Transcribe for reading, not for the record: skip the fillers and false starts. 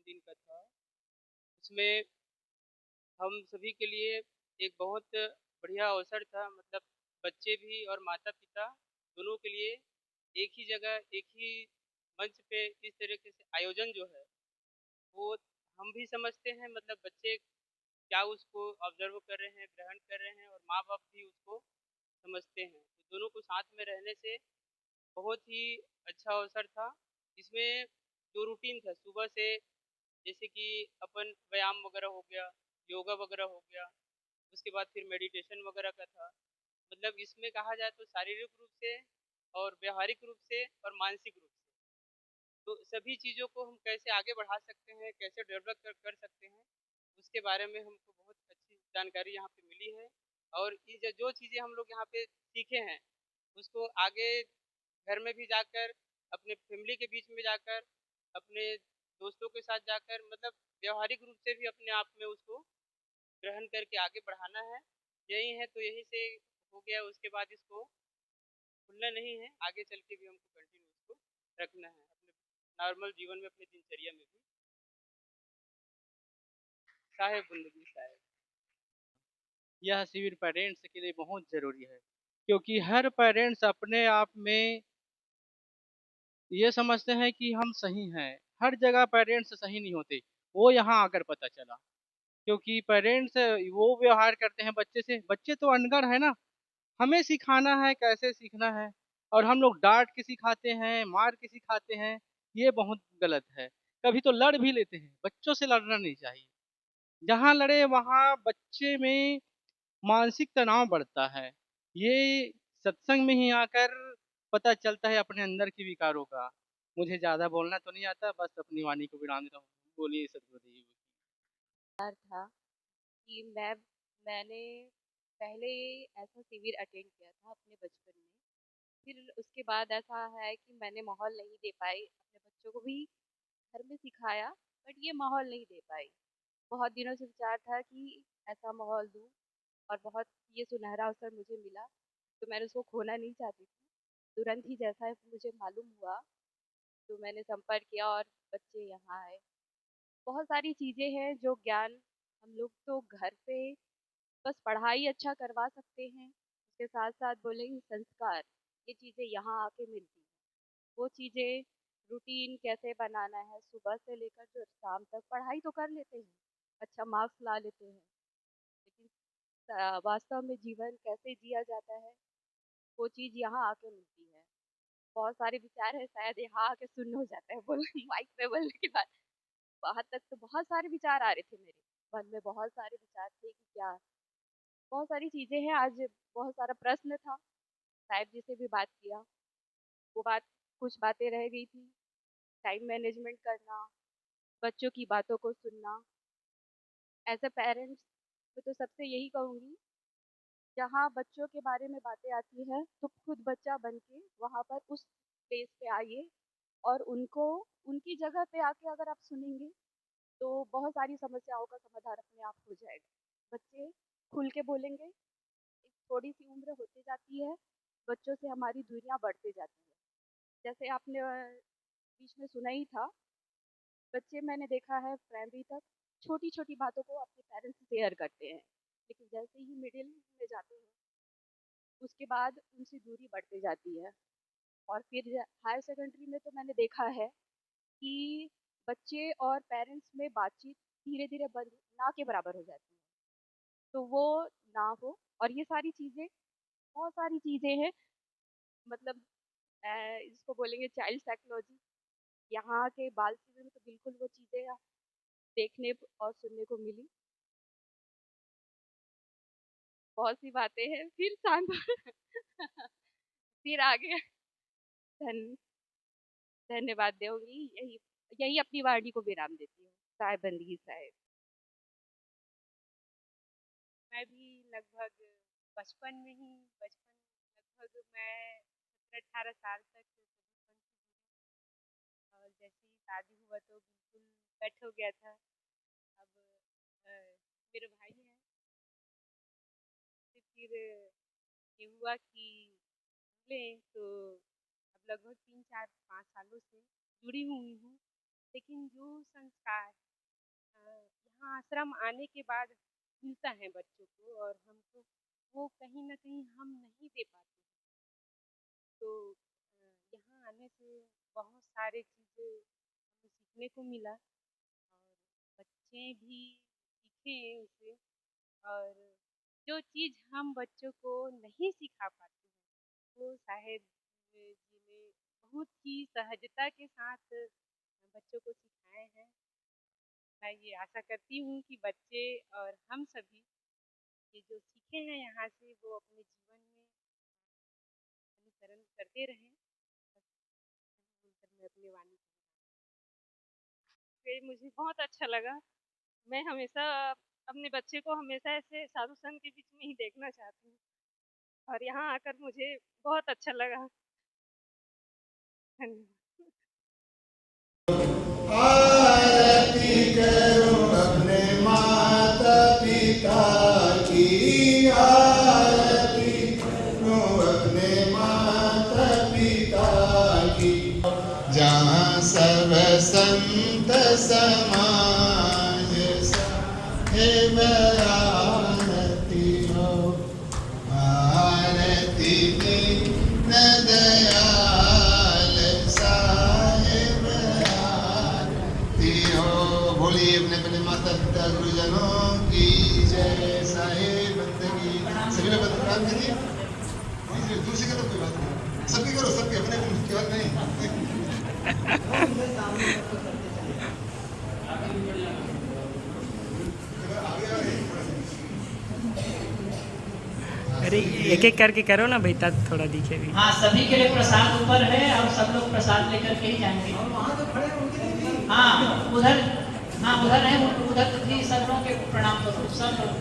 दिन का था। उसमें हम सभी के लिए एक बहुत बढ़िया अवसर था, मतलब बच्चे भी और माता-पिता दोनों के लिए एक ही जगह, एक ही मंच पे इस तरीके से आयोजन जो है, वो हम भी समझते हैं, मतलब बच्चे क्या उसको ऑब्ज़र्व कर रहे हैं, ग्रहण कर रहे हैं और माँ-बाप भी उसको समझते हैं। तो दोनों को साथ में रहने से बहुत ही अच्छा अवसर था। इसमें जो रूटीन था सुबह से, जैसे कि अपन व्यायाम वगैरह हो गया, योगा वगैरह हो गया, उसके बाद फिर मेडिटेशन वगैरह का था। मतलब इसमें कहा जाए तो शारीरिक रूप से और व्यावहारिक रूप से और मानसिक रूप से, तो सभी चीज़ों को हम कैसे आगे बढ़ा सकते हैं, कैसे डेवलप कर सकते हैं, उसके बारे में हमको बहुत अच्छी जानकारी यहाँ पे मिली है। और ये जो चीज़ें हम लोग यहाँ पे सीखे हैं, उसको आगे घर में भी जाकर, अपने फैमिली के बीच में जाकर, अपने दोस्तों के साथ जाकर, मतलब व्यावहारिक रूप से भी अपने आप में उसको ग्रहण करके आगे बढ़ाना है। यही है, तो यहीं से हो गया, उसके बाद इसको भूलना नहीं है, आगे चल के भी हमको कंटिन्यू इसको रखना है अपने नॉर्मल जीवन में, अपनी दिनचर्या में भी। साहेब ज़िंदगी साहेब। यह शिविर पेरेंट्स के लिए बहुत ज़रूरी है, क्योंकि हर पेरेंट्स अपने आप में ये समझते हैं कि हम सही हैं। हर जगह पेरेंट्स सही नहीं होते, वो यहाँ आकर पता चला। क्योंकि पेरेंट्स वो व्यवहार करते हैं बच्चे से, बच्चे तो अनगढ़ है ना, हमें सिखाना है कैसे सीखना है। और हम लोग डाँट के सिखाते हैं, मार के सिखाते हैं, ये बहुत गलत है। कभी तो लड़ भी लेते हैं, बच्चों से लड़ना नहीं चाहिए। जहाँ लड़े वहाँ बच्चे में मानसिक तनाव बढ़ता है। ये सत्संग में ही आकर पता चलता है अपने अंदर के विकारों का। मुझे ज़्यादा बोलना तो नहीं आता, बस अपनी वाणी को विराम देता हूँ। बोलिए सद्गुरुदेव। डर था कि मैंने पहले ऐसा शिविर अटेंड किया था अपने बचपन में। फिर उसके बाद ऐसा है कि मैंने माहौल नहीं दे पाई, अपने बच्चों को भी घर में सिखाया, बट ये माहौल नहीं दे पाई। बहुत दिनों से विचार था कि ऐसा माहौल दूँ, और बहुत ये सुनहरा अवसर मुझे मिला, तो मैंने उसको खोना नहीं चाहती थी। तुरंत ही जैसा मुझे मालूम हुआ, तो मैंने संपर्क किया और बच्चे यहाँ आए। बहुत सारी चीज़ें हैं जो ज्ञान हम लोग तो घर पे बस पढ़ाई अच्छा करवा सकते हैं, उसके साथ-साथ बोलेंगे संस्कार, ये चीज़ें यहाँ आके मिलती हैं। वो चीज़ें रूटीन कैसे बनाना है, सुबह से लेकर जो शाम तक पढ़ाई तो कर लेते हैं, अच्छा मार्क्स ला लेते हैं, लेकिन वास्तव में जीवन कैसे जिया जाता है, वो चीज़ यहाँ आके मिलती है। बहुत सारे विचार हैं, शायद यहाँ आके शून्य हो जाता है बोल माइक पे बोलने के बाद। वहाँ तक तो बहुत सारे विचार आ रहे थे मेरे मन में, बहुत सारे विचार थे कि क्या, बहुत सारी चीज़ें हैं। आज बहुत सारा प्रश्न था, साहिब जी से भी बात किया, वो बात, कुछ बातें रह गई थी, टाइम मैनेजमेंट करना, बच्चों की बातों को सुनना। एज़ अ पेरेंट्स मैं तो सबसे यही कहूँगी, जहाँ बच्चों के बारे में बातें आती हैं, तो खुद बच्चा बन के वहाँ पर उस प्लेस पे आइए, और उनको उनकी जगह पे आके अगर आप सुनेंगे, तो बहुत सारी समस्याओं का समाधान अपने आप हो जाएगा। बच्चे खुल के बोलेंगे, एक थोड़ी-सी उम्र होते जाती है, बच्चों से हमारी दूरियाँ बढ़ते जाती है। जैसे आपने बीच में सुना ही था, बच्चे मैंने देखा है प्राइमरी तक छोटी-छोटी बातों को अपने पेरेंट्स से शेयर करते हैं, लेकिन जैसे ही मिडिल में जाते हैं, उसके बाद उनसे दूरी बढ़ते जाती है। और फिर हायर सेकेंडरी में तो मैंने देखा है कि बच्चे और पेरेंट्स में बातचीत धीरे-धीरे बंद, ना के बराबर हो जाती है। तो वो ना हो, और ये सारी चीज़ें, बहुत सारी चीज़ें हैं, मतलब इसको बोलेंगे चाइल्ड साइकोलॉजी। यहाँ के बाल शिविर में तो बिल्कुल वो चीज़ें देखने और सुनने को मिली। बहुत सी बातें हैं, फिर शांत फिर आगे धन धन्यवाद दूँगी। यही यही अपनी वाणी को विराम देती हूँ। साय बंदगी साहिब। मैं भी लगभग बचपन में ही लगभग मैं 17-18 साल तक बचपन से और जैसे ही शादी हुआ तो बिल्कुल कट हो गया था। अब मेरे भाई हैं, तो फिर ये हुआ कि मिले, तो अब लगभग 3-4-5 सालों से जुड़ी हुई हूँ। लेकिन जो संस्कार यहाँ आश्रम आने के बाद मिलता है बच्चों को और हमको, वो कहीं न कहीं हम नहीं दे पाते। तो यहाँ आने से बहुत सारे चीज़ें हमें सीखने को मिला और बच्चे भी सीखे उससे। और जो चीज़ हम बच्चों को नहीं सिखा पाते हैं, वो शायद जिन्हें बहुत ही सहजता के साथ बच्चों को सिखाए हैं। मैं ये आशा करती हूँ कि बच्चे और हम सभी ये जो सीखे हैं यहाँ से, वो अपने जीवन में अनुसरण करते रहें। बस बोलकर मैं अपनी वाणी पे मुझे बहुत अच्छा लगा। मैं हमेशा अपने बच्चे को हमेशा ऐसे साधु संत के बीच में ही देखना चाहती हूँ और यहाँ आकर मुझे बहुत अच्छा लगा। धन्यवाद। आरती करो अपने माता पिता की, आरती करो अपने माता पिता की। जहाँ सब संत समाज साहेब आरती हो, आरती दीन दयाल साहेब आरती हो। बोलिए अपने अपने माता पिता गुरुजनों की जय। साहेब बंदगी सभी लोग प्रार्थना कीजिए। दूसरी करो कोई बात नहीं, सबकी करो, सबकी अपने की बात नहीं। अरे एक एक करके करो ना भाई, तब थोड़ा दिखे भी। हाँ, सभी के लिए प्रसाद ऊपर है और सब लोग प्रसाद लेकर के ही जाएंगे। हाँ उधर, हाँ उधर है, उधर भी सब लोगों के प्रणाम करो सब लोग।